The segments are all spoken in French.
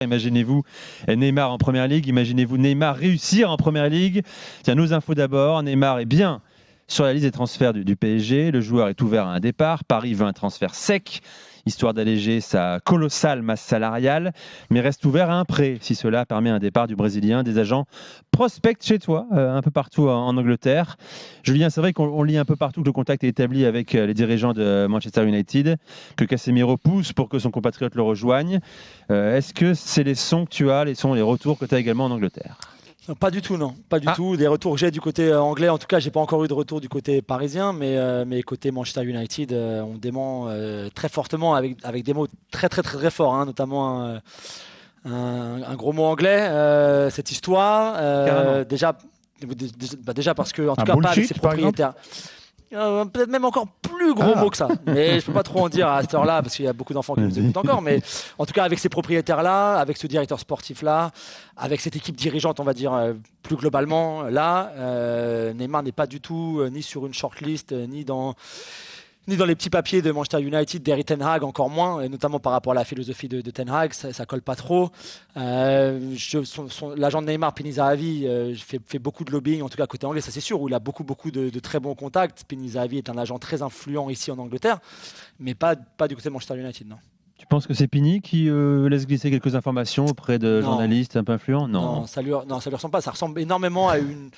Imaginez-vous Neymar en Première Ligue, imaginez-vous Neymar réussir en Première Ligue. Tiens, nos infos d'abord, Neymar est bien sur la liste des transferts du PSG, le joueur est ouvert à un départ, Paris veut un transfert sec, histoire d'alléger sa colossale masse salariale, mais reste ouvert à un prêt, si cela permet un départ du Brésilien. Des agents prospectent chez toi, un peu partout en Angleterre. Julien, c'est vrai qu'on lit un peu partout que le contact est établi avec les dirigeants de Manchester United, que Casemiro pousse pour que son compatriote le rejoigne. Est-ce que c'est les sons que tu as, les retours que tu as également en Angleterre? Non, pas du tout, non. Pas du tout. Des retours que j'ai du côté anglais, en tout cas, j'ai pas encore eu de retour du côté parisien, mais côté Manchester United, on dément très fortement avec des mots très très très très forts, hein, notamment un gros mot anglais. Cette histoire, déjà parce que en tout cas pas avec ses propriétaires. Peut-être même encore plus gros mot que ça, mais je peux pas trop en dire à cette heure-là parce qu'il y a beaucoup d'enfants qui nous écoutent encore, mais en tout cas avec ces propriétaires-là, avec ce directeur sportif-là, avec cette équipe dirigeante, on va dire plus globalement, là, Neymar n'est pas du tout ni sur une shortlist, ni dans les petits papiers de Manchester United, d'Erik Ten Hag encore moins, et notamment par rapport à la philosophie de Ten Hag, ça colle pas trop. L'agent de Neymar, Pini Zahavi, fait beaucoup de lobbying, en tout cas côté anglais, ça c'est sûr, où il a beaucoup de très bons contacts. Pini Zahavi est un agent très influent ici en Angleterre, mais pas du côté de Manchester United, non. Tu penses que c'est Pini qui laisse glisser quelques informations auprès de journalistes un peu influents? Non, ça lui ressemble pas. Ça ressemble énormément à une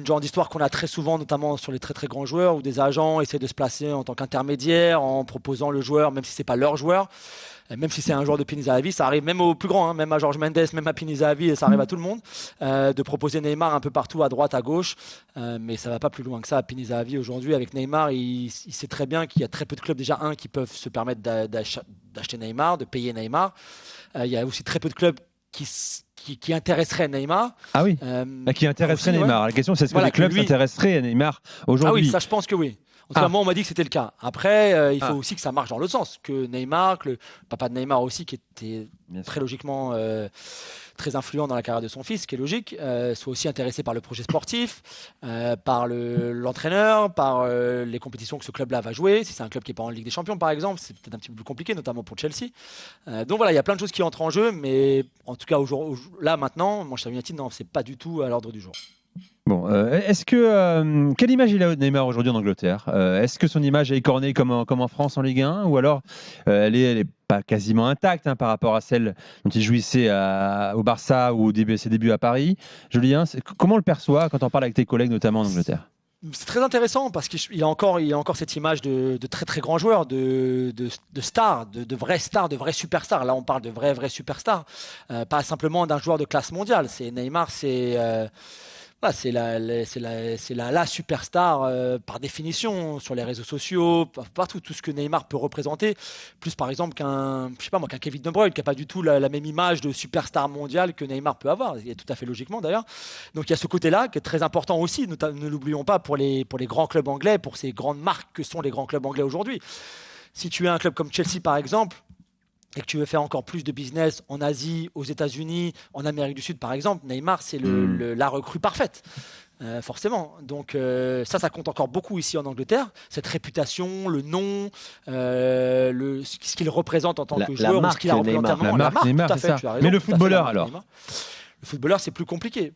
genre d'histoire qu'on a très souvent, notamment sur les très très grands joueurs, où des agents essaient de se placer en tant qu'intermédiaire en proposant le joueur, même si c'est pas leur joueur, même si c'est un joueur de Pini Zahavi, ça arrive même aux plus grands, hein, même à Jorge Mendes, même à Pini Zahavi, et ça arrive à tout le monde, de proposer Neymar un peu partout, à droite, à gauche, mais ça va pas plus loin que ça. Pini Zahavi aujourd'hui, avec Neymar, il sait très bien qu'il y a très peu de clubs, déjà qui peuvent se permettre d'acheter Neymar, de payer Neymar. Il y a aussi très peu de clubs qui intéresserait Neymar. Ah oui, qui intéresserait aussi, Neymar. Ouais. La question, c'est est-ce que les clubs s'intéresseraient à Neymar aujourd'hui? Ah oui, ça je pense que oui. En tout cas, moi, on m'a dit que c'était le cas. Après, il faut aussi que ça marche dans l'autre sens. Que Neymar, que le papa de Neymar aussi, qui était très logiquement très influent dans la carrière de son fils, ce qui est logique, soit aussi intéressé par le projet sportif, par l'entraîneur, par les compétitions que ce club-là va jouer. Si c'est un club qui n'est pas en Ligue des Champions, par exemple, c'est peut-être un petit peu plus compliqué, notamment pour Chelsea. Donc voilà, il y a plein de choses qui entrent en jeu, mais en tout cas, là, maintenant, Manchester United, non, c'est pas du tout à l'ordre du jour. Bon, quelle image il a de Neymar aujourd'hui en Angleterre? Est-ce que son image est écornée comme en France en Ligue 1, ou alors elle est pas quasiment intacte par rapport à celle dont il jouissait au Barça ou ses débuts à Paris? Julien, comment on le perçoit quand on parle avec tes collègues, notamment en Angleterre? C'est très intéressant parce qu'il a encore cette image de très très grands joueurs, de stars, de vrais stars, de vrais superstars. Là, on parle de vrais superstars, pas simplement d'un joueur de classe mondiale. Neymar, c'est la superstar par définition sur les réseaux sociaux, partout, tout ce que Neymar peut représenter, plus par exemple qu'un Kevin De Bruyne qui n'a pas du tout la même image de superstar mondiale que Neymar peut avoir, et tout à fait logiquement d'ailleurs. Donc il y a ce côté-là qui est très important aussi, ne l'oublions pas, pour les grands clubs anglais, pour ces grandes marques que sont les grands clubs anglais aujourd'hui. Si tu es un club comme Chelsea par exemple, et que tu veux faire encore plus de business en Asie, aux États-Unis, en Amérique du Sud par exemple, Neymar c'est la recrue parfaite. Forcément. Donc ça compte encore beaucoup ici en Angleterre. Cette réputation, le nom, ce qu'il représente en tant que joueur, ou ce qu'il a représenté à un moment. La marque, Neymar, tout à fait. Ça. Mais le footballeur alors? Le footballeur, c'est plus compliqué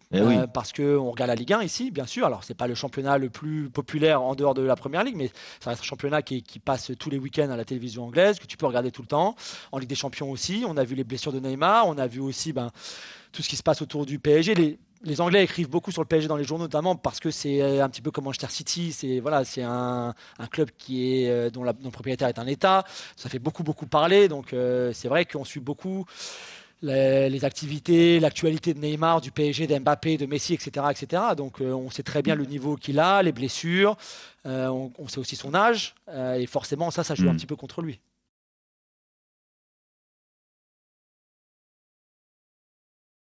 parce qu'on regarde la Ligue 1 ici, bien sûr. Alors, c'est pas le championnat le plus populaire en dehors de la Première Ligue, mais ça reste un championnat qui passe tous les week-ends à la télévision anglaise, que tu peux regarder tout le temps. En Ligue des Champions aussi, on a vu les blessures de Neymar, on a vu aussi tout ce qui se passe autour du PSG. Les Anglais écrivent beaucoup sur le PSG dans les journaux, notamment parce que c'est un petit peu comme Manchester City. C'est un club dont le propriétaire est un État. Ça fait beaucoup parler. Donc, c'est vrai qu'on suit beaucoup les activités, l'actualité de Neymar, du PSG, d'Mbappé, de Messi, etc. Donc on sait très bien le niveau qu'il a, les blessures, on sait aussi son âge, et forcément ça joue un petit peu contre lui.